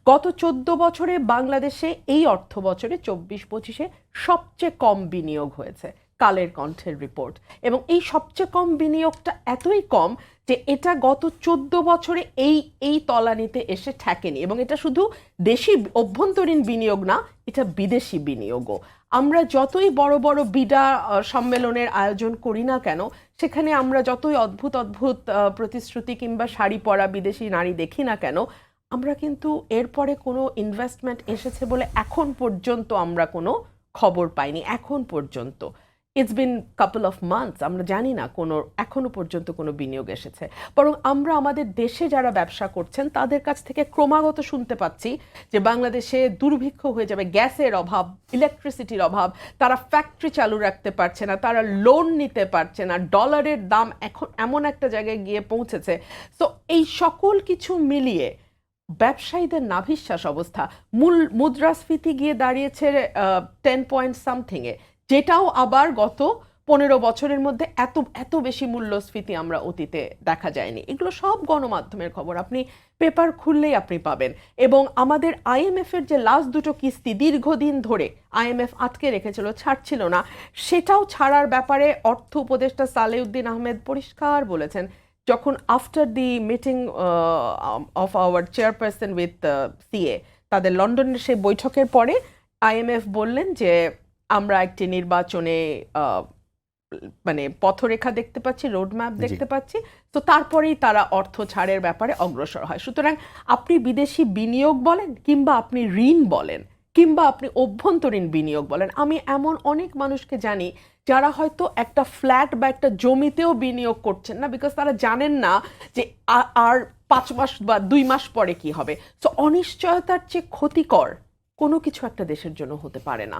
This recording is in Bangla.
গত 14 বছরে বাংলাদেশে এই অর্থ বছরে 24-25-এ সবচেয়ে কম বিনিয়োগ হয়েছে, কালের কণ্ঠের রিপোর্ট। এবং এই সবচেয়ে কম বিনিয়োগটা এতই কম যে এটা গত 14 বছরে এই তলানিতে এসে ঠেকেনি। এবং এটা শুধু দেশি অভ্যন্তরীণ বিনিয়োগ না, এটা বিদেশি বিনিয়োগও। আমরা যতই বড় বড় বিডা সম্মেলনের আয়োজন করি না কেন, সেখানে আমরা যতই অদ্ভুত অদ্ভুত প্রতিশ্রুতি কিংবা শাড়ি পরা বিদেশি নারী দেখি না কেন, আমরা কিন্তু এরপরে কোনো ইনভেস্টমেন্ট এসেছে বলে এখন পর্যন্ত আমরা কোনো খবর পাইনি। এখন পর্যন্ত it's been couple of months, আমরা জানি না কোনো এখনো পর্যন্ত কোনো বিনিয়োগ এসেছে। বরং আমরা আমাদের দেশে যারা ব্যবসা করছেন তাদের কাছ থেকে ক্রমাগত শুনতে পাচ্ছি যে বাংলাদেশে দুর্ভিক্ষ হয়ে যাবে, গ্যাসের অভাব, ইলেকট্রিসিটির অভাব, তারা ফ্যাক্টরি চালু রাখতে পারছে না, তারা লোন নিতে পারছে না, ডলারের দাম এখন এমন একটা জায়গায় গিয়ে পৌঁছেছে। তো এই সকল কিছু মিলিয়ে ব্যবসায়ীদের নাভিশ্বাস অবস্থা। মুদ্রাস্ফীতি গিয়ে দাঁড়িয়েছে 10 পয়েন্ট সামথিংয়ে, যেটাও আবার গত 15 বছরের মধ্যে এত বেশি মূল্যস্ফীতি আমরা অতীতে দেখা যায়নি। এগুলো সব গণমাধ্যমের খবর, আপনি পেপার খুললেই আপনি পাবেন। এবং আমাদের আইএমএফের যে লাস্ট দুটো কিস্তি দীর্ঘদিন ধরে আইএমএফ আটকে রেখেছিল, ছাড়ছিল না, সেটাও ছাড়ার ব্যাপারে অর্থ উপদেষ্টা সালেউদ্দিন আহমেদ পরিষ্কার বলেছেন, যখন after the meeting of our chairperson with CA, তাদের লন্ডনের সেই বৈঠকের পরে আইএমএফ বললেন যে আমরা একটি নির্বাচনে মানে পথরেখা দেখতে পাচ্ছি, রোডম্যাপ দেখতে পাচ্ছি, তো তারপরেই তারা অর্থ ছাড়ের ব্যাপারে অগ্রসর হয়। সুতরাং আপনি বিদেশি বিনিয়োগ বলেন, কিংবা আপনি ঋণ বলেন, কিংবা আপনি অভ্যন্তরীণ বিনিয়োগ বলেন, আমি এমন অনেক মানুষকে জানি যারা হয়তো একটা ফ্ল্যাট বা একটা জমিতেও বিনিয়োগ করছেন না, বিকজ তারা জানেন না যে আর 5 মাস বা 2 মাস পরে কি হবে। তো অনিশ্চয়তার চেয়ে ক্ষতিকর কোনো কিছু একটা দেশের জন্য হতে পারে না।